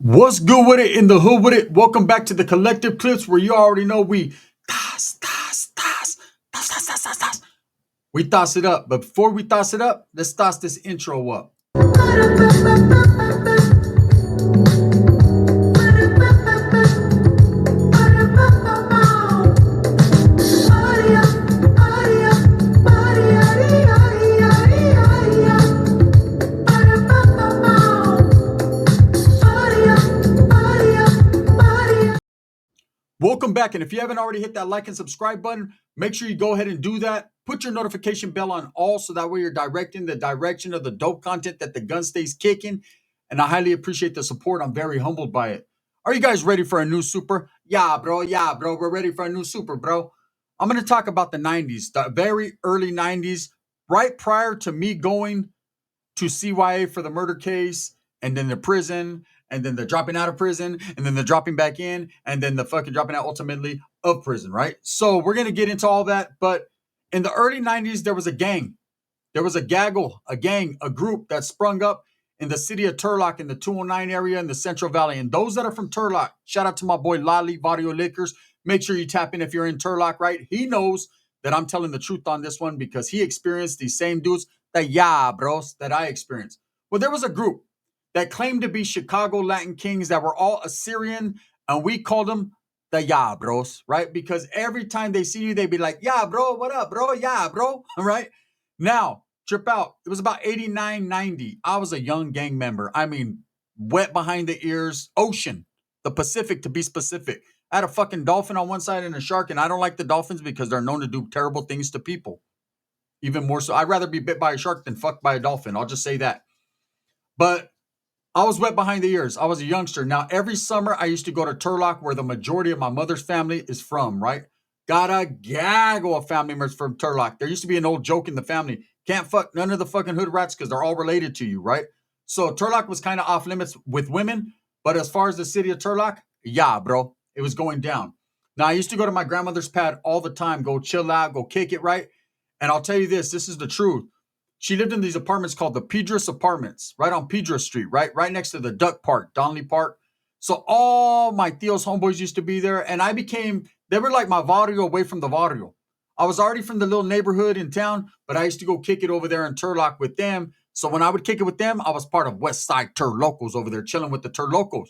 What's good with it in the hood with it? Welcome back to the collective clips where you already know we we toss it up. But before we toss it up, let's toss this intro up. Welcome back. And if you haven't already hit that like and subscribe button, make sure you go ahead and do that. Put your notification bell on all so that way you're directing the direction of the dope content that the gun stays kicking. And I highly appreciate the support. I'm very humbled by it. Are you guys ready for a new super? Yeah, bro. Yeah, bro. We're ready for a new super, bro. I'm going to talk about the 90s, the very early 90s, right prior to me going to CYA for the murder case, and then the prison, and then the dropping out of prison, and then the dropping back in, and then the fucking dropping out ultimately of prison, right? So we're gonna get into all that. But in the early 90s, there was a gang. There was a gaggle, a gang, a group that sprung up in the city of Turlock in the 209 area in the Central Valley. And those that are from Turlock, shout out to my boy Lali, Vario Liquors. Make sure you tap in if you're in Turlock, right? He knows that I'm telling the truth on this one because he experienced these same dudes bros, that I experienced. Well, there was a group that claimed to be Chicago Latin Kings that were all Assyrian, and we called them the bros, right? Because every time they see you, they'd be like, yeah, bro, what up, bro? Yeah, bro, all right? Now, trip out. It was about 89, 90. I was a young gang member. I mean, wet behind the ears, ocean, the Pacific to be specific. I had a fucking dolphin on one side and a shark, and I don't like the dolphins because they're known to do terrible things to people. Even more so, I'd rather be bit by a shark than fucked by a dolphin. I'll just say that. But I was wet behind the ears. I was a youngster. Now, every summer, I used to go to Turlock, where the majority of my mother's family is from, right? Got a gaggle of family members from Turlock. There used to be an old joke in the family. Can't fuck none of the fucking hood rats because they're all related to you, right? So Turlock was kind of off limits with women. But as far as the city of Turlock, yeah, bro, it was going down. Now, I used to go to my grandmother's pad all the time, go chill out, go kick it, right? And I'll tell you this is the truth. She lived in these apartments called the Pedras Apartments, right on Pedras Street, right next to the Duck Park, Donnelly Park. So all my Theo's homeboys used to be there, and they were like my barrio away from the barrio. I was already from the little neighborhood in town, but I used to go kick it over there in Turlock with them. So when I would kick it with them, I was part of West Side Turlocos over there, chilling with the Turlocos.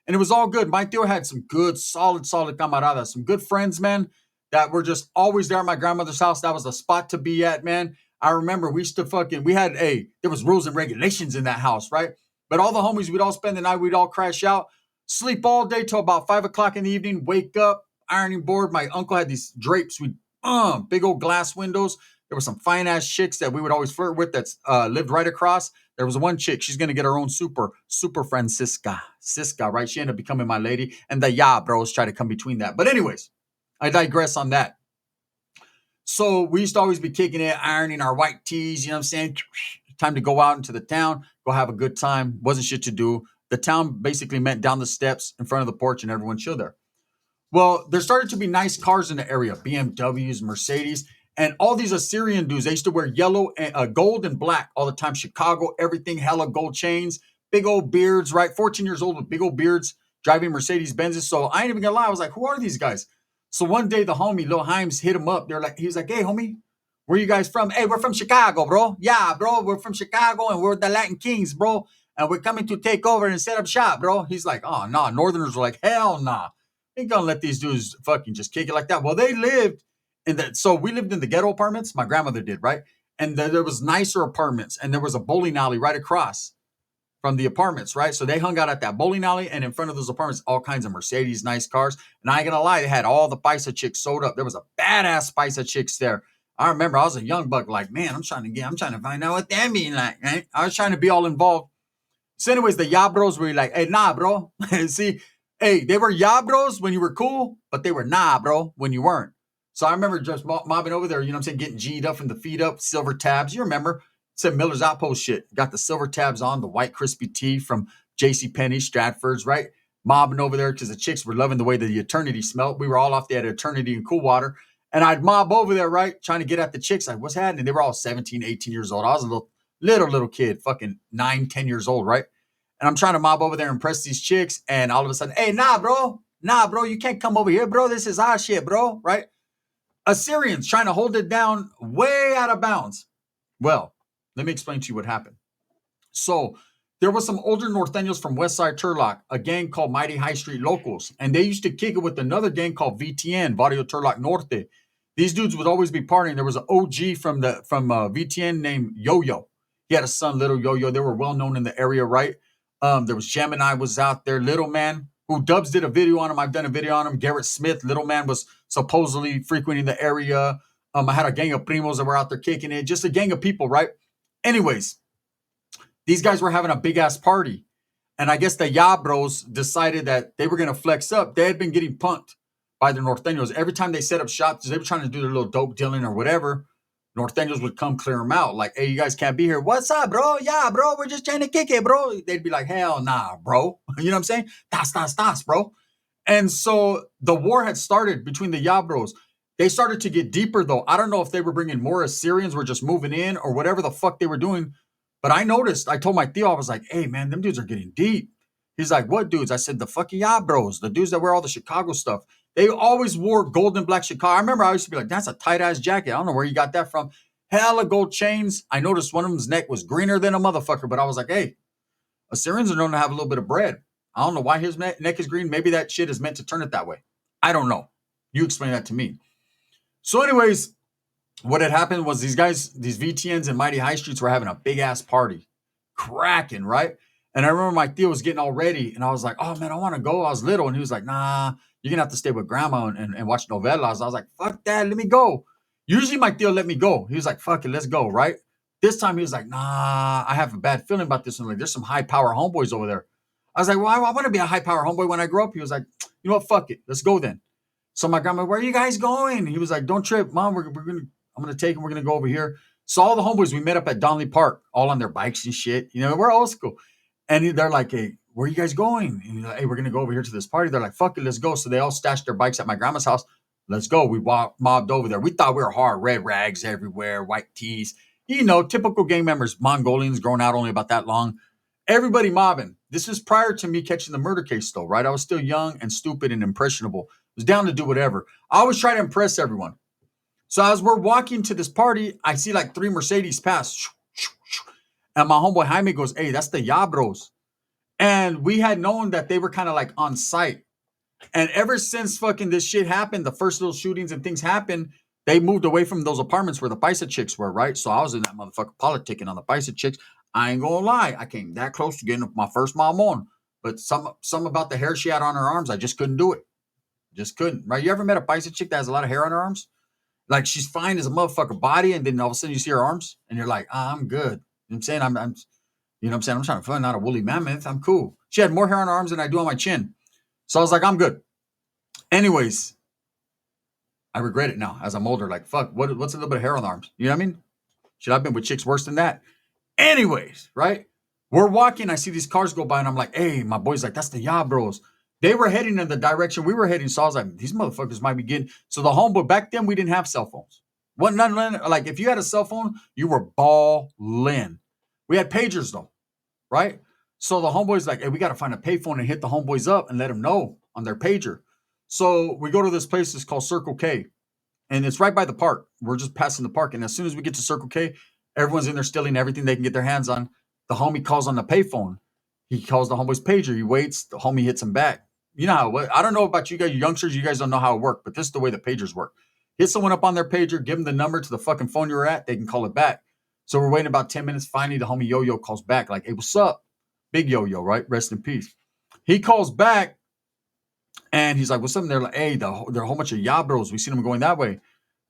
And it was all good. My Theo had some good, solid camaradas, some good friends, man, that were just always there at my grandmother's house. That was the spot to be at, man. I remember there was rules and regulations in that house, right? But all the homies, we'd all spend the night, we'd all crash out, sleep all day till about 5 o'clock in the evening, wake up, ironing board. My uncle had these drapes, big old glass windows. There were some fine ass chicks that we would always flirt with that lived right across. There was one chick, she's gonna get her own super friend Siska, right? She ended up becoming my lady, and the bros try to come between that. But anyways, I digress on that. So we used to always be kicking it, ironing our white tees, you know what I'm saying? Time to go out into the town, go have a good time. Wasn't shit to do. The town basically meant down the steps in front of the porch and everyone chilled there. Well, there started to be nice cars in the area, BMWs, Mercedes, and all these Assyrian dudes. They used to wear yellow, and gold, and black all the time. Chicago, everything, hella gold chains, big old beards, right? 14 years old with big old beards, driving Mercedes Benzes. So I ain't even gonna lie. I was like, who are these guys? So one day the homie, Lil Himes, hit him up. He was like, hey, homie, where you guys from? Hey, we're from Chicago, bro. Yeah, bro, we're from Chicago and we're the Latin Kings, bro. And we're coming to take over and set up shop, bro. He's like, oh, no. Northerners were like, hell nah. Ain't gonna let these dudes fucking just kick it like that. Well, they lived in that. So we lived in the ghetto apartments. My grandmother did, right? And there was nicer apartments, and there was a bowling alley right across from the apartments, right? So they hung out at that bowling alley, and in front of those apartments, all kinds of Mercedes, nice cars. And I ain't gonna lie, they had all the Paisa chicks sold up. There was a badass Paisa chicks there. I remember I was a young buck, like, man, I'm trying to find out what that mean, like, right? I was trying to be all involved. So, anyways, the bros were like, hey, nah, bro. See, hey, they were bros when you were cool, but they were nah, bro, when you weren't. So I remember just mobbing over there, you know what I'm saying, getting G'd up from the feet up, silver tabs. You remember? Said Miller's Outpost shit. Got the silver tabs on, the white crispy tee from J.C. Penney, Stratford's, right? Mobbing over there because the chicks were loving the way that the Eternity smelled. We were all off there at Eternity and Cool Water. And I'd mob over there, right? Trying to get at the chicks. Like, what's happening? They were all 17, 18 years old. I was a little kid, fucking 9, 10 years old, right? And I'm trying to mob over there and impress these chicks. And all of a sudden, hey, nah, bro. Nah, bro, you can't come over here, bro. This is our shit, bro. Right? Assyrians trying to hold it down way out of bounds. Well, let me explain to you what happened. So there was some older Norteños from Westside Turlock, a gang called Mighty High Street Locals, and they used to kick it with another gang called VTN, Barrio Turlock Norte. These dudes would always be partying. There was an OG from VTN named Yo-Yo. He had a son, Little Yo-Yo. They were well known in the area, right? There was Gemini was out there, Little Man, who Dubs did a video on him. I've done a video on him. Garrett Smith, Little Man was supposedly frequenting the area. I had a gang of primos that were out there kicking it, just a gang of people, right? Anyways, these guys were having a big ass party. And I guess the Ya Bros decided that they were going to flex up. They had been getting punked by the Norteños. Every time they set up shop, they were trying to do their little dope dealing or whatever, Norteños would come clear them out. Like, hey, you guys can't be here. What's up, bro? Yeah, bro, we're just trying to kick it, bro. They'd be like, hell nah, bro. You know what I'm saying? Das, bro. And so the war had started between the Ya Bros. They started to get deeper, though. I don't know if they were bringing more Assyrians, were just moving in or whatever the fuck they were doing. But I noticed, I told my Theo, I was like, hey, man, them dudes are getting deep. He's like, what dudes? I said, the fucking Ya Bros, the dudes that wear all the Chicago stuff. They always wore gold and black Chicago. I remember I used to be like, that's a tight-ass jacket. I don't know where you got that from. Hella gold chains. I noticed one of them's neck was greener than a motherfucker, but I was like, hey, Assyrians are known to have a little bit of bread. I don't know why his neck is green. Maybe that shit is meant to turn it that way. I don't know. You explain that to me. So anyways, what had happened was these guys, these VTNs and Mighty High Streets were having a big ass party. Cracking, right? And I remember my Theo was getting all ready and I was like, oh man, I want to go. I was little. And he was like, nah, you're going to have to stay with grandma and watch novelas. I was like, fuck that. Let me go. Usually my Theo let me go. He was like, fuck it, let's go, right? This time he was like, nah, I have a bad feeling about this. And like, there's some high power homeboys over there. I was like, well, I want to be a high power homeboy when I grow up. He was like, you know what? Fuck it. Let's go then. So my grandma, where are you guys going? He was like, don't trip, mom. I'm going to take him. We're going to go over here. So all the homeboys, we met up at Donley Park, all on their bikes and shit. You know, we're old school. And they're like, hey, where are you guys going? And he's like, hey, we're going to go over here to this party. They're like, fuck it, let's go. So they all stashed their bikes at my grandma's house. Let's go. We mobbed over there. We thought we were hard, red rags everywhere, white tees. You know, typical gang members, Mongolians grown out only about that long. Everybody mobbing. This is prior to me catching the murder case, though, right? I was still young and stupid and impressionable. I was down to do whatever. I always try to impress everyone. So as we're walking to this party, I see like 3 Mercedes pass. And my homeboy Jaime goes, hey, that's the Ya Bros. And we had known that they were kind of like on site. And ever since fucking this shit happened, the first little shootings and things happened, they moved away from those apartments where the Paisa chicks were, right? So I was in that motherfucker politicking on the Paisa chicks. I ain't gonna lie. I came that close to getting my first mom on. But some about the hair she had on her arms, I just couldn't do it. Just couldn't, right? You ever met a Paisa chick that has a lot of hair on her arms? Like she's fine as a motherfucker body, and then all of a sudden you see her arms, and you're like, I'm good. You know what I'm saying? I'm you know what I'm saying? I'm trying to find out a woolly mammoth. I'm cool. She had more hair on her arms than I do on my chin. So I was like, I'm good. Anyways, I regret it now as I'm older. Like, fuck, what's a little bit of hair on the arms? You know what I mean? Should I've been with chicks worse than that? Anyways, right? We're walking. I see these cars go by, and I'm like, hey, my boy's like, that's the Ya Bros. They were heading in the direction we were heading. So I was like, these motherfuckers might be getting. So the homeboy, back then, we didn't have cell phones. None, like, if you had a cell phone, you were ballin'. We had pagers, though, right? So the homeboy's like, hey, we got to find a payphone and hit the homeboys up and let them know on their pager. So we go to this place. It's called Circle K. And it's right by the park. We're just passing the park. And as soon as we get to Circle K, everyone's in there stealing everything they can get their hands on. The homie calls on the payphone. He calls the homeboy's pager. He waits. The homie hits him back. You know how, I don't know about you guys, you youngsters, you guys don't know how it works, but this is the way the pagers work. Hit someone up on their pager, give them the number to the fucking phone you're at, they can call it back. So we're waiting about 10 minutes. Finally, the homie Yo-Yo calls back like, hey, what's up? Big Yo-Yo, right? Rest in peace. He calls back and he's like, what's up? And they're like, hey, there are a whole bunch of Ya Bros. We seen them going that way.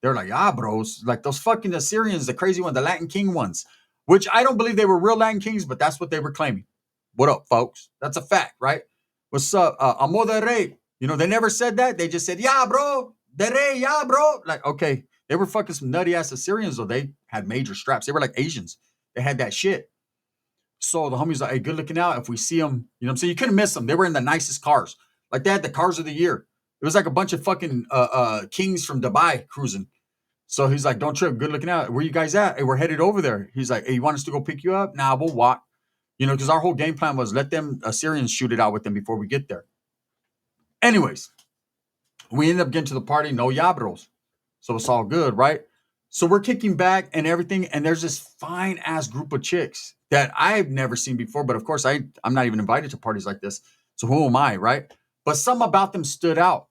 They're like, Ya Bros, like those fucking Assyrians, the crazy ones, the Latin King ones, which I don't believe they were real Latin Kings, but that's what they were claiming. What up, folks? That's a fact, right? What's up? Amo de rey. You know, they never said that. They just said, yeah, bro. De rey, yeah, bro. Like, okay. They were fucking some nutty ass Assyrians, though. They had major straps. They were like Asians. They had that shit. So the homies like, hey, good looking out. If we see them, you know what I'm saying? You couldn't miss them. They were in the nicest cars. Like they had the cars of the year. It was like a bunch of fucking kings from Dubai cruising. So he's like, don't trip. Good looking out. Where you guys at? Hey, we're headed over there. He's like, hey, you want us to go pick you up? Nah, we'll walk. Because our whole game plan was let them Assyrians shoot it out with them before we get there. Anyways, we ended up getting to the party, no Yabros. So it's all good, right? So we're kicking back and everything, and there's this fine ass group of chicks that I've never seen before. But of course, I'm not even invited to parties like this. So who am I, right? But some about them stood out.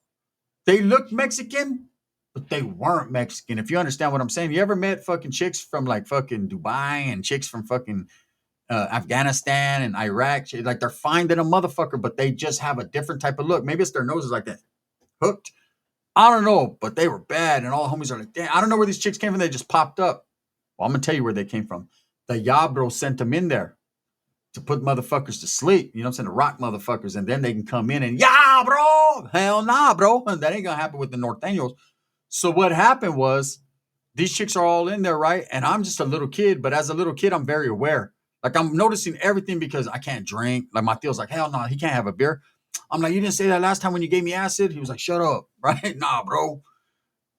They looked Mexican, but they weren't Mexican. If you understand what I'm saying, you ever met fucking chicks from like fucking Dubai and chicks from fucking Afghanistan and Iraq? Like they're fine than a motherfucker, but they just have a different type of look. Maybe it's their noses like that, hooked. I don't know, but they were bad, and all the homies are like, damn, I don't know where these chicks came from. They just popped up. Well, I'm gonna tell you where they came from. The Yabro sent them in there to put motherfuckers to sleep. You know what I'm saying? To rock motherfuckers, and then they can come in and bro, hell nah, bro. That ain't gonna happen with the Norteños. So what happened was these chicks are all in there, right? And I'm just a little kid, but as a little kid, I'm very aware. Like I'm noticing everything because I can't drink. Like my Theo's like, hell no, he can't have a beer. I'm like, you didn't say that last time when you gave me acid? He was like, shut up, right? Nah, bro.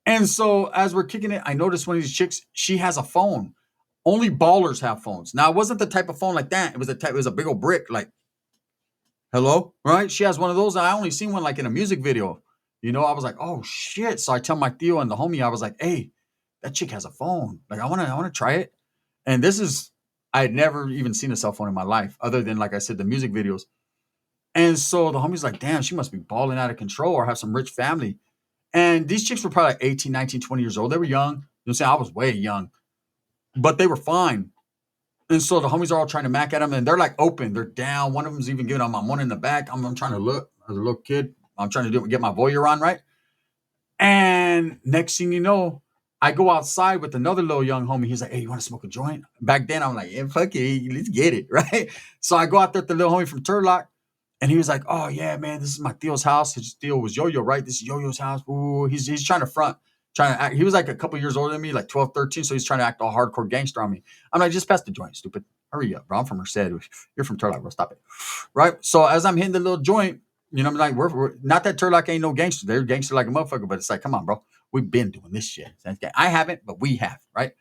And so as we're kicking it, I noticed one of these chicks, she has a phone. Only ballers have phones. Now, it wasn't the type of phone like that. It was a big old brick, like, hello, right? She has one of those. I only seen one like in a music video. I was like, oh shit. So I tell my Theo and the homie, I was like, hey, that chick has a phone. Like, I wanna try it. And I had never even seen a cell phone in my life, other than, like I said, the music videos. And so the homie's like, damn, she must be balling out of control or have some rich family. And these chicks were probably like 18, 19, 20 years old. They were young. You know what I'm saying? I was way young, but they were fine. And so the homies are all trying to mac at them, and they're like open. They're down. One of them's even giving them one in the back. I'm trying to look as a little kid. I'm trying to get my voyeur on, right? And next thing you know, I go outside with another little young homie. He's like, hey, you want to smoke a joint? Back then, I'm like, yeah, fuck it. Let's get it, right? So I go out there with the little homie from Turlock. And he was like, oh, yeah, man, this is my Theo's house. His Theo was Yo-Yo, right? This is Yo-Yo's house. Ooh, he's trying to front, trying to act. He was like a couple years older than me, like 12, 13. So he's trying to act all hardcore gangster on me. I'm like, just pass the joint, stupid. Hurry up, bro. I'm from Merced. You're from Turlock, bro. Stop it. Right? So as I'm hitting the little joint, I'm like, we're not that Turlock ain't no gangster. They're gangster like a motherfucker, but it's like, come on, bro. We've been doing this shit. I haven't, but we have, right?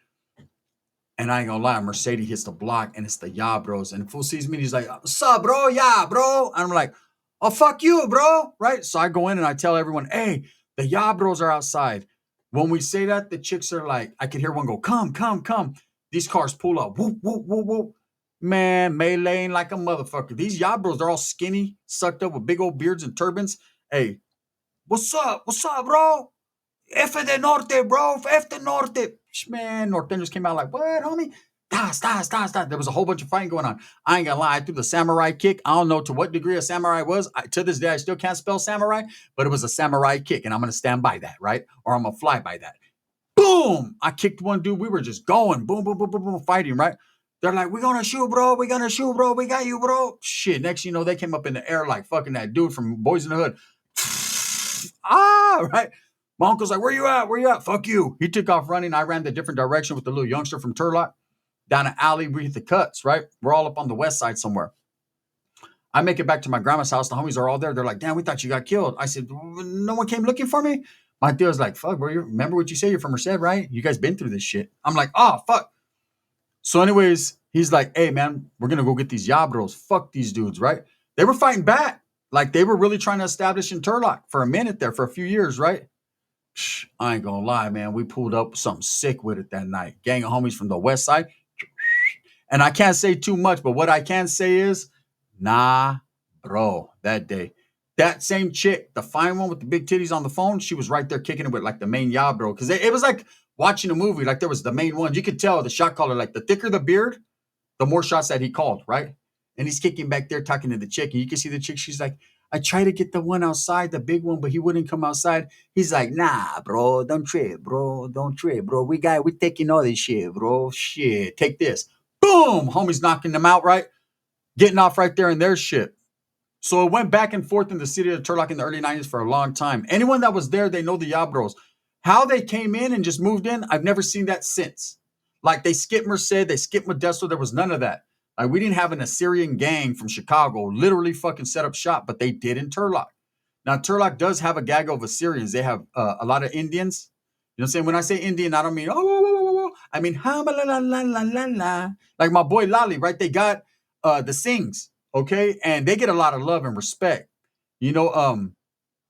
And I ain't gonna lie, Mercedes hits the block and it's the Bros. And the fool sees me and he's like, what's up, bro? Yeah, bro. And I'm like, oh, fuck you, bro. Right? So I go in and I tell everyone, hey, the Bros are outside. When we say that, the chicks are like, I could hear one go, come, come, come. These cars pull up. Whoop, whoop, whoop, whoop. Man, meleeing like a motherfucker. These Bros, they're all skinny, sucked up with big old beards and turbans. Hey, what's up? What's up, bro? F de Norte, bro. F de Norte. Man, Norteños came out like, what, homie? Das. There was a whole bunch of fighting going on. I ain't gonna lie, I threw the samurai kick. I don't know to what degree a samurai was. To this day, I still can't spell samurai, but it was a samurai kick, and I'm gonna stand by that, right? Or I'm gonna fly by that. Boom! I kicked one dude. We were just going, boom, boom, boom, boom, boom, fighting, right? They're like, we're gonna shoot, bro. We're gonna shoot, bro. We got you, bro. Shit. Next, they came up in the air like fucking that dude from Boys in the Hood. Right? My uncle's like, where you at? Where you at? Fuck you. He took off running. I ran the different direction with the little youngster from Turlock. Down an alley, we hit the cuts, right? We're all up on the west side somewhere. I make it back to my grandma's house. The homies are all there. They're like, damn, we thought you got killed. I said, no one came looking for me? My Theo's like, fuck, bro, remember what you say? You're from Merced, right? You guys been through this shit. I'm like, oh, fuck. So anyways, he's like, hey, man, we're going to go get these Bros. Fuck these dudes, right? They were fighting back. Like, they were really trying to establish in Turlock for a minute there, for a few years, right? I ain't gonna lie, man. We pulled up something sick with it that night. Gang of homies from the west side. And I can't say too much, but what I can say is, nah, bro, that day. That same chick, the fine one with the big titties on the phone, she was right there kicking it with like the main bro. Because it was like watching a movie. Like there was the main one. You could tell the shot caller, like the thicker the beard, the more shots that he called, right? And he's kicking back there talking to the chick. And you can see the chick, she's like, I tried to get the one outside, the big one, but he wouldn't come outside. He's like, nah, bro, don't trip, bro. Don't trip, bro. We taking all this shit, bro. Shit, take this. Boom! Homie's knocking them out, right? Getting off right there in their shit. So it went back and forth in the city of Turlock in the early 90s for a long time. Anyone that was there, they know the Bros. How they came in and just moved in, I've never seen that since. Like they skipped Merced, they skipped Modesto. There was none of that. Like we didn't have an Assyrian gang from Chicago literally fucking set up shop, but they did in Turlock. Now, Turlock does have a gaggle of Assyrians. They have a lot of Indians. You know what I'm saying? When I say Indian, I don't mean, I mean, la, la, la, la, la. Like my boy Lali, right? They got the Singhs, okay, and they get a lot of love and respect. You know,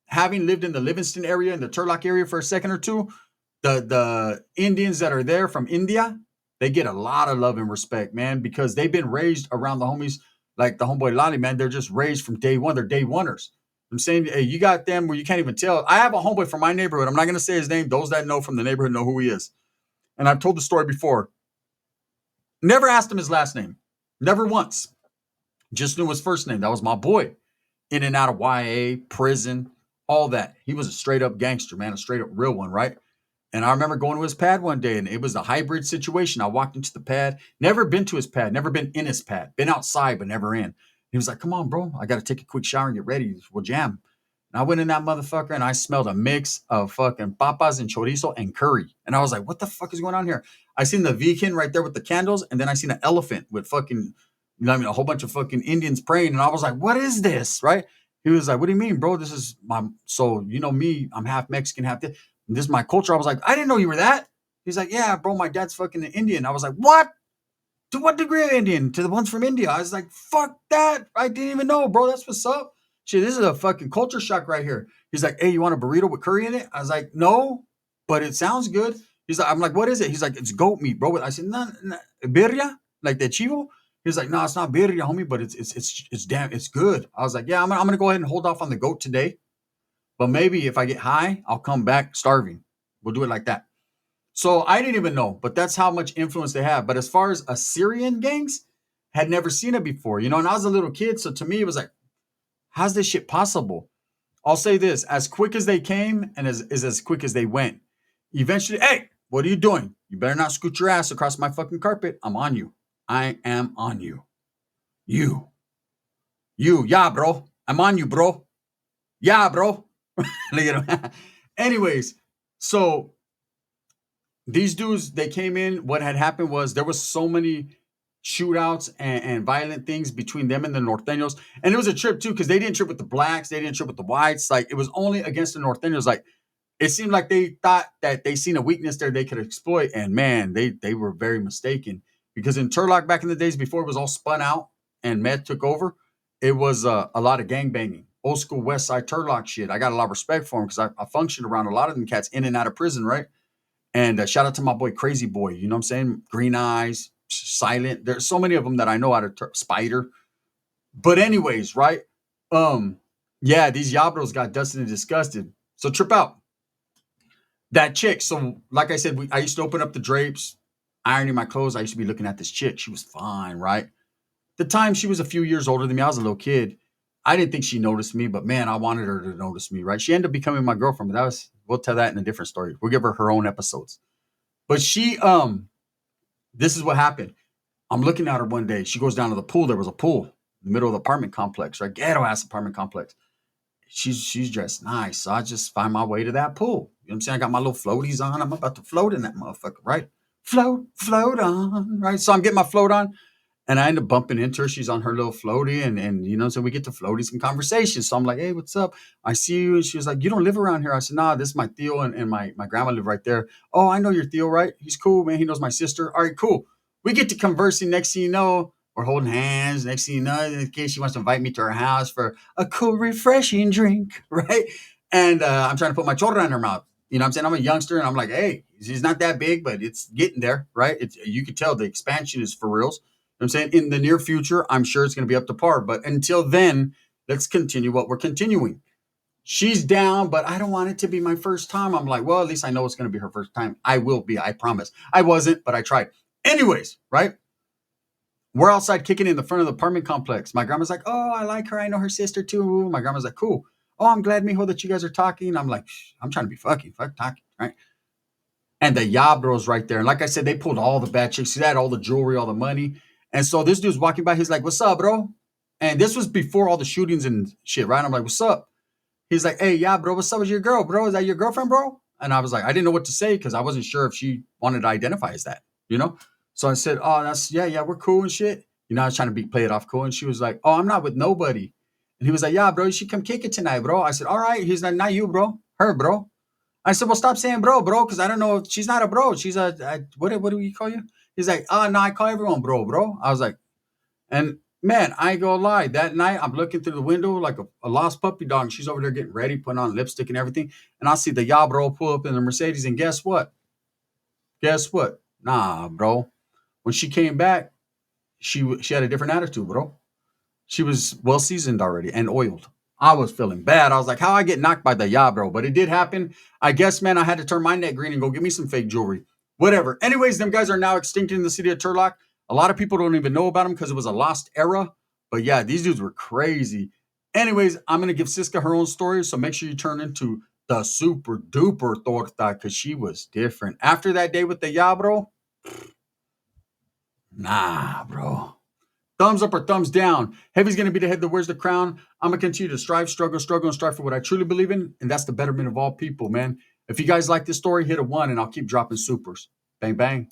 having lived in the Livingston area and the Turlock area for a second or two, the Indians that are there from India, they get a lot of love and respect, man, because they've been raised around the homies like the homeboy Lolly, man. They're just raised from day one. They're day oneers. I'm saying, hey, you got them where you can't even tell. I have a homeboy from my neighborhood. I'm not going to say his name. Those that know from the neighborhood know who he is. And I've told the story before. Never asked him his last name. Never once. Just knew his first name. That was my boy. In and out of YA, prison, all that. He was a straight up gangster, man, a straight up real one, right? And I remember going to his pad one day, and it was a hybrid situation. I walked into the pad, never been to his pad, never been in his pad, been outside, but never in. He was like, come on, bro, I got to take a quick shower and get ready. We'll jam. And I went in that motherfucker, and I smelled a mix of fucking papas and chorizo and curry. And I was like, what the fuck is going on here? I seen the vegan right there with the candles, and then I seen an elephant with fucking, you know what I mean, a whole bunch of fucking Indians praying. And I was like, what is this, right? He was like, what do you mean, bro? This is my, so, you know me, I'm half Mexican, half this. This is my culture. I was like, I didn't know you were that. He's like, yeah, bro, my dad's fucking an Indian. I was like, what? To what degree of Indian? To the ones from India. I was like, fuck that. I didn't even know, bro. That's what's up. Shit, this is a fucking culture shock right here. He's like, hey, you want a burrito with curry in it? I was like, no, but it sounds good. He's like, I'm like, what is it? He's like, it's goat meat, bro. I said, no, birria, like the chivo. He's like, no, it's not birria, homie, but it's damn, it's good. I was like, yeah, I'm gonna go ahead and hold off on the goat today. But maybe if I get high, I'll come back starving. We'll do it like that. So I didn't even know, but that's how much influence they have. But as far as Assyrian gangs, had never seen it before, you know, and I was a little kid. So to me, it was like, how's this shit possible? I'll say this, as quick as they came and as quick as they went. Eventually, hey, what are you doing? You better not scoot your ass across my fucking carpet. I'm on you. I am on you. You. Yeah, bro. I'm on you, bro. Yeah, bro. Look at him. Anyways, so these dudes, they came in. What had happened was there was so many shootouts and violent things between them and the Norteños. And it was a trip too, because they didn't trip with the blacks, they didn't trip with the whites. Like it was only against the Norteños. Like it seemed like they thought that they seen a weakness there they could exploit. And man, they were very mistaken. Because in Turlock back in the days before it was all spun out and meth took over, it was a lot of gang banging. Old school West Side Turlock shit. I got a lot of respect for him because I functioned around a lot of them cats in and out of prison, right? And shout out to my boy Crazy Boy. You know what I'm saying? Green Eyes, Silent. There's so many of them that I know out of Spider. But anyways, right? Yeah, these Yabros got dusted and disgusted. So trip out. That chick. So like I said, I used to open up the drapes, ironing my clothes. I used to be looking at this chick. She was fine, right? The time she was a few years older than me. I was a little kid. I didn't think she noticed me, but man, I wanted her to notice me, right? She ended up becoming my girlfriend, but we'll tell that in a different story. We'll give her own episodes. But this is what happened. I'm looking at her one day. She goes down to the pool. There was a pool in the middle of the apartment complex, right? Ghetto ass apartment complex. She's dressed nice. So I just find my way to that pool. You know what I'm saying? I got my little floaties on. I'm about to float in that motherfucker, right? Float on, right? So I'm getting my float on. And I end up bumping into her. She's on her little floaty, and you know, so we get to floaties and conversations. So I'm like, hey, what's up? I see you. And she was like, you don't live around here. I said, nah, this is my Theo and my grandma live right there. Oh, I know your Theo, right? He's cool, man. He knows my sister. All right, cool. We get to conversing. Next thing you know, we're holding hands. Next thing you know, in case she wants to invite me to her house for a cool, refreshing drink, right? And I'm trying to put my chorra in her mouth. You know what I'm saying? I'm a youngster, and I'm like, hey, he's not that big, but it's getting there, right? You can tell the expansion is for reals. I'm saying in the near future, I'm sure it's going to be up to par. But until then, let's continue what we're continuing. She's down, but I don't want it to be my first time. I'm like, well, at least I know it's going to be her first time. I will be, I promise. I wasn't, but I tried. Anyways, right? We're outside kicking in the front of the apartment complex. My grandma's like, oh, I like her. I know her sister too. My grandma's like, cool. Oh, I'm glad, mijo, that you guys are talking. I'm like, I'm trying to be fuck talking, right? And the Yabros right there. And like I said, they pulled all the bad chicks. They had all the jewelry, all the money. And so this dude's walking by. He's like, what's up, bro? And this was before all the shootings and shit, right? I'm like, what's up? He's like, hey, yeah, bro, what's up with your girl, bro? Is that your girlfriend, bro? And I was like, I didn't know what to say because I wasn't sure if she wanted to identify as that, you know? So I said, oh, yeah, we're cool and shit. You know, I was trying to play it off cool. And she was like, oh, I'm not with nobody. And he was like, yeah, bro, you should come kick it tonight, bro. I said, all right. He's like, not you, bro. Her, bro. I said, well, stop saying bro, because I don't know if she's not a bro. She's what do we call you? He's like, oh, no, I call everyone bro. I was like, and Man, I ain't gonna lie. That night, I'm looking through the window like a lost puppy dog, and she's over there getting ready, putting on lipstick and everything. And I see the ya bro pull up in the Mercedes, and guess what? Guess what? Nah, bro. When she came back, she had a different attitude, bro. She was well seasoned already and oiled. I was feeling bad. I was like, how I get knocked by the ya, bro? But it did happen. I guess, man, I had to turn my neck green and go get me some fake jewelry. Whatever. Anyways, them guys are now extinct in the city of Turlock. A lot of people don't even know about them because it was a lost era. But yeah, these dudes were crazy. Anyways, I'm going to give Siska her own story. So make sure you turn into the super duper torta because she was different. After that day with the ya, bro, nah, bro. Thumbs up or thumbs down. Heavy's going to be the head that wears the crown. I'm going to continue to strive, struggle, and strive for what I truly believe in. And that's the betterment of all people, man. If you guys like this story, hit a 1 and I'll keep dropping supers. Bang, bang.